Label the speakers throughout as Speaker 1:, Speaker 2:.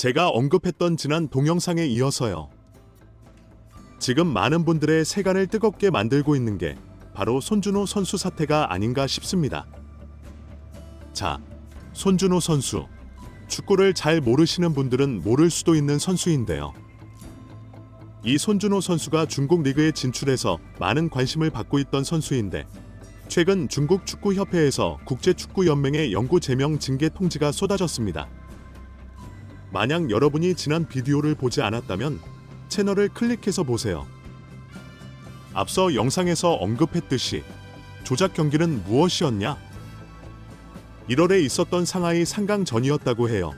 Speaker 1: 제가 언급했던 지난 동영상에 이어서요. 지금 많은 분들의 세간을 뜨겁게 만들고 있는 게 바로 손준호 선수 사태가 아닌가 싶습니다. 자, 손준호 선수. 축구를 잘 모르시는 분들은 모를 수도 있는 선수인데요. 이 손준호 선수가 중국 리그에 진출해서 많은 관심을 받고 있던 선수인데 최근 중국 축구협회에서 국제축구연맹의 영구 제명 징계 통지가 쏟아졌습니다. 만약 여러분이 지난 비디오를 보지 않았다면 채널을 클릭해서 보세요. 앞서 영상에서 언급했듯이 조작 경기는 무엇이었냐? 1월에 있었던 상하이 상강전이었다고 해요.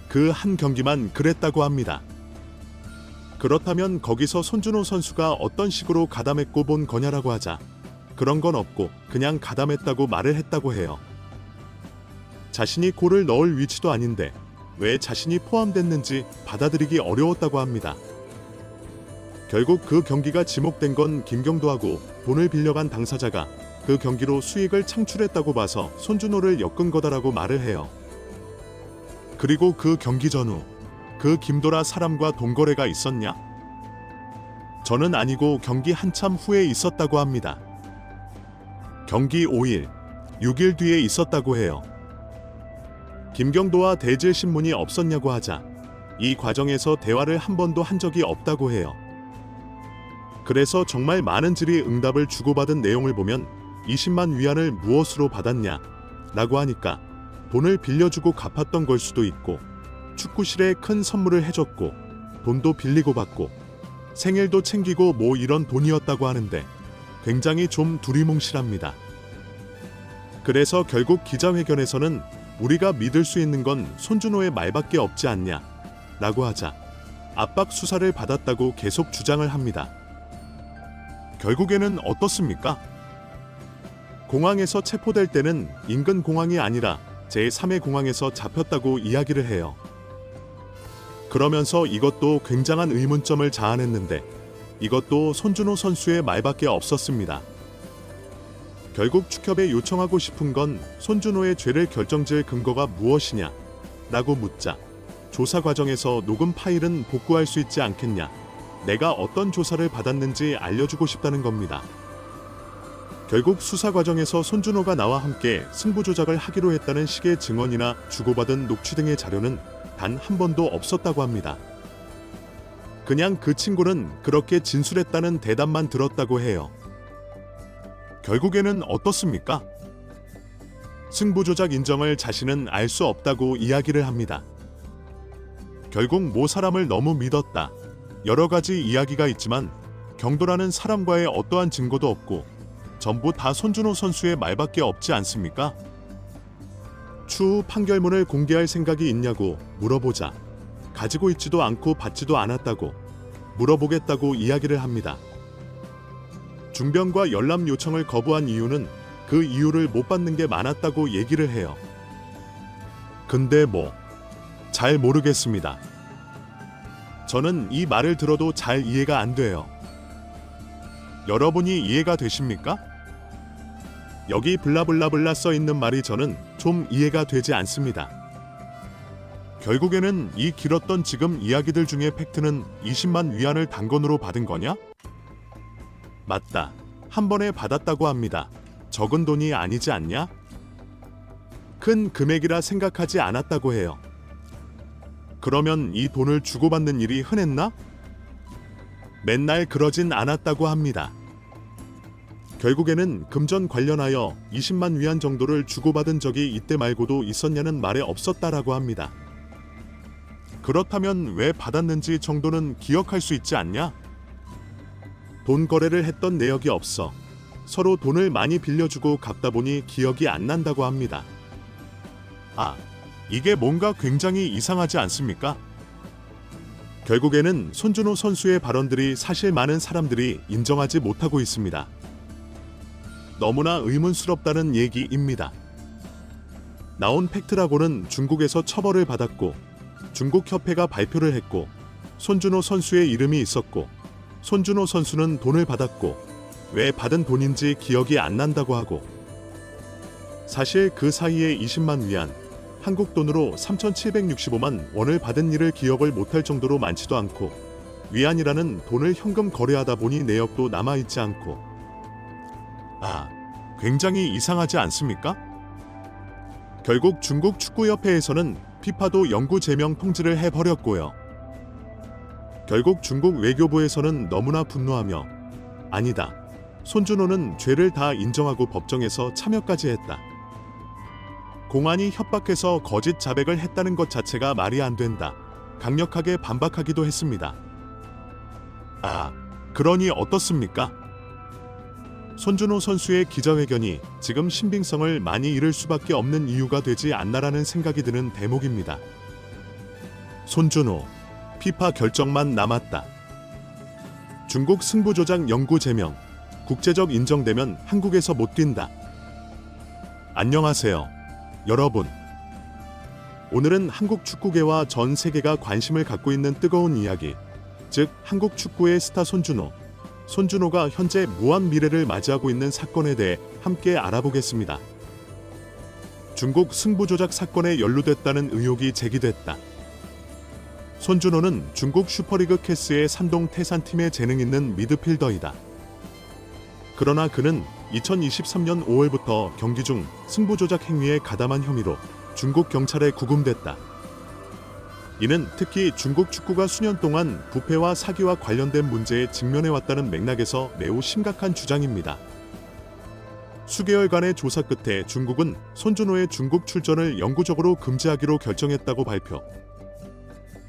Speaker 1: 그 한 경기만 그랬다고 합니다. 그렇다면 거기서 손준호 선수가 어떤 식으로 가담했고 본 거냐라고 하자 그런 건 없고 그냥 가담했다고 말을 했다고 해요. 자신이 골을 넣을 위치도 아닌데 왜 자신이 포함됐는지 받아들이기 어려웠다고 합니다. 결국 그 경기가 지목된 건 김경도하고 돈을 빌려간 당사자가 그 경기로 수익을 창출했다고 봐서 손준호를 엮은 거다라고 말을 해요. 그리고 그 경기 전후 그 김도라 사람과 동거래가 있었냐? 저는 아니고 경기 한참 후에 있었다고 합니다. 경기 5일, 6일 뒤에 있었다고 해요. 김경도와 대질 신문이 없었냐고 하자 이 과정에서 대화를 한 번도 한 적이 없다고 해요. 그래서 정말 많은 질의 응답을 주고받은 내용을 보면 20만 위안을 무엇으로 받았냐 라고 하니까 돈을 빌려주고 갚았던 걸 수도 있고 축구실에 큰 선물을 해줬고 돈도 빌리고 받고 생일도 챙기고 뭐 이런 돈이었다고 하는데 굉장히 좀 두리뭉실합니다. 그래서 결국 기자회견에서는 우리가 믿을 수 있는 건 손준호의 말밖에 없지 않냐 라고 하자 압박 수사를 받았다고 계속 주장을 합니다. 결국에는 어떻습니까? 공항에서 체포될 때는 인근 공항이 아니라 제3의 공항에서 잡혔다고 이야기를 해요. 그러면서 이것도 굉장한 의문점을 자아냈는데 이것도 손준호 선수의 말밖에 없었습니다. 결국 축협에 요청하고 싶은 건 손준호의 죄를 결정지을 근거가 무엇이냐 라고 묻자 조사 과정에서 녹음 파일은 복구할 수 있지 않겠냐, 내가 어떤 조사를 받았는지 알려주고 싶다는 겁니다. 결국 수사 과정에서 손준호가 나와 함께 승부 조작을 하기로 했다는 식의 증언이나 주고받은 녹취 등의 자료는 단 한 번도 없었다고 합니다. 그냥 그 친구는 그렇게 진술했다는 대답만 들었다고 해요. 결국에는 어떻습니까? 승부 조작 인정을 자신은 알 수 없다고 이야기를 합니다. 결국 모 사람을 너무 믿었다. 여러 가지 이야기가 있지만 경도라는 사람과의 어떠한 증거도 없고 전부 다 손준호 선수의 말밖에 없지 않습니까? 추후 판결문을 공개할 생각이 있냐고 물어보자 가지고 있지도 않고 받지도 않았다고 물어보겠다고 이야기를 합니다. 중병과 열람 요청을 거부한 이유는 그 이유를 못 받는 게 많았다고 얘기를 해요. 근데 뭐 잘 모르겠습니다. 저는 이 말을 들어도 잘 이해가 안 돼요. 여러분이 이해가 되십니까? 여기 블라블라블라 써 있는 말이 저는 좀 이해가 되지 않습니다. 결국에는 이 길었던 지금 이야기들 중에 팩트는 20만 위안을 단건으로 받은 거냐? 맞다. 한 번에 받았다고 합니다. 적은 돈이 아니지 않냐? 큰 금액이라 생각하지 않았다고 해요. 그러면 이 돈을 주고받는 일이 흔했나? 맨날 그러진 않았다고 합니다. 결국에는 금전 관련하여 20만 위안 정도를 주고받은 적이 이때 말고도 있었냐는 말에 없었다라고 합니다. 그렇다면 왜 받았는지 정도는 기억할 수 있지 않냐? 돈 거래를 했던 내역이 없어 서로 돈을 많이 빌려주고 갚다 보니 기억이 안 난다고 합니다. 아, 이게 뭔가 굉장히 이상하지 않습니까? 결국에는 손준호 선수의 발언들이 사실 많은 사람들이 인정하지 못하고 있습니다. 너무나 의문스럽다는 얘기입니다. 나온 팩트라고는 중국에서 처벌을 받았고 중국 협회가 발표를 했고 손준호 선수의 이름이 있었고 손준호 선수는 돈을 받았고 왜 받은 돈인지 기억이 안 난다고 하고 사실 그 사이에 20만 위안, 한국 돈으로 3,765만 원을 받은 일을 기억을 못할 정도로 많지도 않고 위안이라는 돈을 현금 거래하다 보니 내역도 남아있지 않고 굉장히 이상하지 않습니까? 결국 중국 축구협회에서는 피파도 영구 제명 통지를 해버렸고요. 결국 중국 외교부에서는 너무나 분노하며 아니다. 손준호는 죄를 다 인정하고 법정에서 참여까지 했다. 공안이 협박해서 거짓 자백을 했다는 것 자체가 말이 안 된다. 강력하게 반박하기도 했습니다. 그러니 어떻습니까? 손준호 선수의 기자회견이 지금 신빙성을 많이 잃을 수밖에 없는 이유가 되지 않나라는 생각이 드는 대목입니다. 손준호, 피파 결정만 남았다. 중국 승부조작 영구 제명, 국제적 인정되면 한국에서 못 뛴다. 안녕하세요, 여러분. 오늘은 한국 축구계와 전 세계가 관심을 갖고 있는 뜨거운 이야기, 즉 한국 축구의 스타 손준호가 현재 무한 미래를 맞이하고 있는 사건에 대해 함께 알아보겠습니다. 중국 승부조작 사건에 연루됐다는 의혹이 제기됐다. 손준호는 중국 슈퍼리그 캐스의 산동 태산팀의 재능 있는 미드필더이다. 그러나 그는 2023년 5월부터 경기 중 승부조작 행위에 가담한 혐의로 중국 경찰에 구금됐다. 이는 특히 중국 축구가 수년 동안 부패와 사기와 관련된 문제에 직면해왔다는 맥락에서 매우 심각한 주장입니다. 수개월간의 조사 끝에 중국은 손준호의 중국 출전을 영구적으로 금지하기로 결정했다고 발표.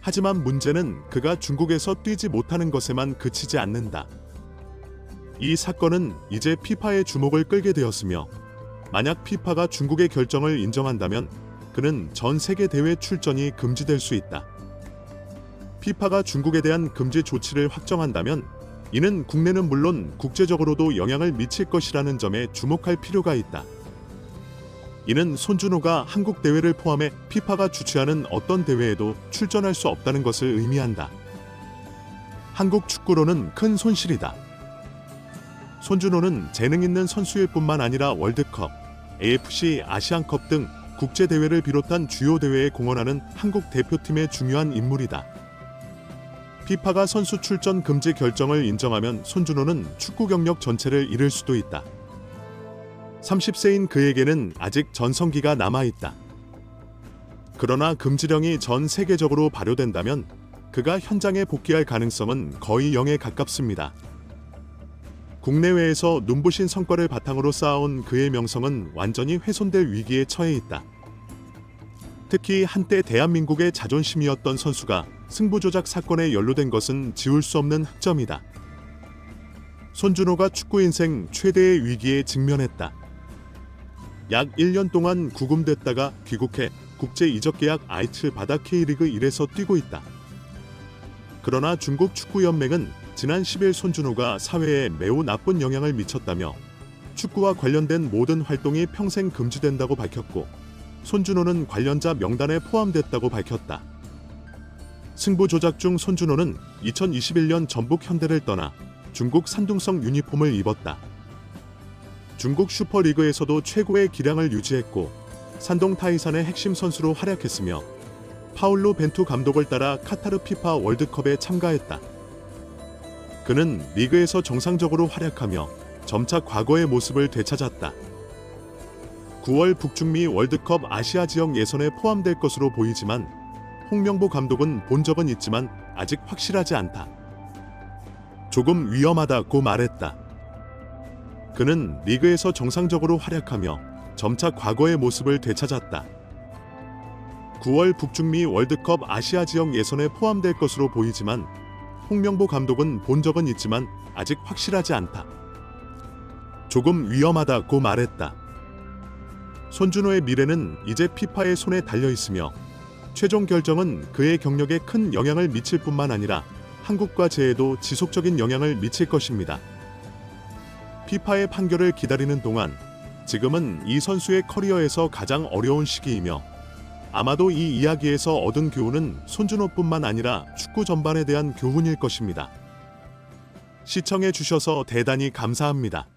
Speaker 1: 하지만 문제는 그가 중국에서 뛰지 못하는 것에만 그치지 않는다. 이 사건은 이제 피파의 주목을 끌게 되었으며 만약 피파가 중국의 결정을 인정한다면 그는 전 세계 대회 출전이 금지될 수 있다. 피파가 중국에 대한 금지 조치를 확정한다면 이는 국내는 물론 국제적으로도 영향을 미칠 것이라는 점에 주목할 필요가 있다. 이는 손준호가 한국 대회를 포함해 피파가 주최하는 어떤 대회에도 출전할 수 없다는 것을 의미한다. 한국 축구로는 큰 손실이다. 손준호는 재능 있는 선수일 뿐만 아니라 월드컵, AFC 아시안컵 등 국제 대회를 비롯한 주요 대회에 공헌하는 한국 대표팀의 중요한 인물이다. 피파가 선수 출전 금지 결정을 인정하면 손준호는 축구 경력 전체를 잃을 수도 있다. 30세인 그에게는 아직 전성기가 남아있다. 그러나 금지령이 전 세계적으로 발효된다면 그가 현장에 복귀할 가능성은 거의 0에 가깝습니다. 국내외에서 눈부신 성과를 바탕으로 쌓아온 그의 명성은 완전히 훼손될 위기에 처해 있다. 특히 한때 대한민국의 자존심이었던 선수가 승부조작 사건에 연루된 것은 지울 수 없는 흑점이다. 손준호가 축구 인생 최대의 위기에 직면했다. 약 1년 동안 구금됐다가 귀국해 국제 이적 계약 아이츠 바다 K리그 1에서 뛰고 있다. 그러나 중국 축구연맹은 지난 10일 손준호가 사회에 매우 나쁜 영향을 미쳤다며 축구와 관련된 모든 활동이 평생 금지된다고 밝혔고 손준호는 관련자 명단에 포함됐다고 밝혔다. 승부 조작 중 손준호는 2021년 전북 현대를 떠나 중국 산둥성 유니폼을 입었다. 중국 슈퍼리그에서도 최고의 기량을 유지했고 산동 타이산의 핵심 선수로 활약했으며 파울로 벤투 감독을 따라 카타르 피파 월드컵에 참가했다. 그는 리그에서 정상적으로 활약하며 점차 과거의 모습을 되찾았다. 9월 북중미 월드컵 아시아 지역 예선에 포함될 것으로 보이지만 홍명보 감독은 본 적은 있지만 아직 확실하지 않다. 조금 위험하다고 말했다. 그는 리그에서 정상적으로 활약하며 점차 과거의 모습을 되찾았다. 9월 북중미 월드컵 아시아 지역 예선에 포함될 것으로 보이지만 홍명보 감독은 본 적은 있지만 아직 확실하지 않다. 조금 위험하다고 말했다. 손준호의 미래는 이제 피파의 손에 달려 있으며 최종 결정은 그의 경력에 큰 영향을 미칠 뿐만 아니라 한국과 제에도 지속적인 영향을 미칠 것입니다. 피파의 판결을 기다리는 동안 지금은 이 선수의 커리어에서 가장 어려운 시기이며 아마도 이 이야기에서 얻은 교훈은 손준호뿐만 아니라 축구 전반에 대한 교훈일 것입니다. 시청해 주셔서 대단히 감사합니다.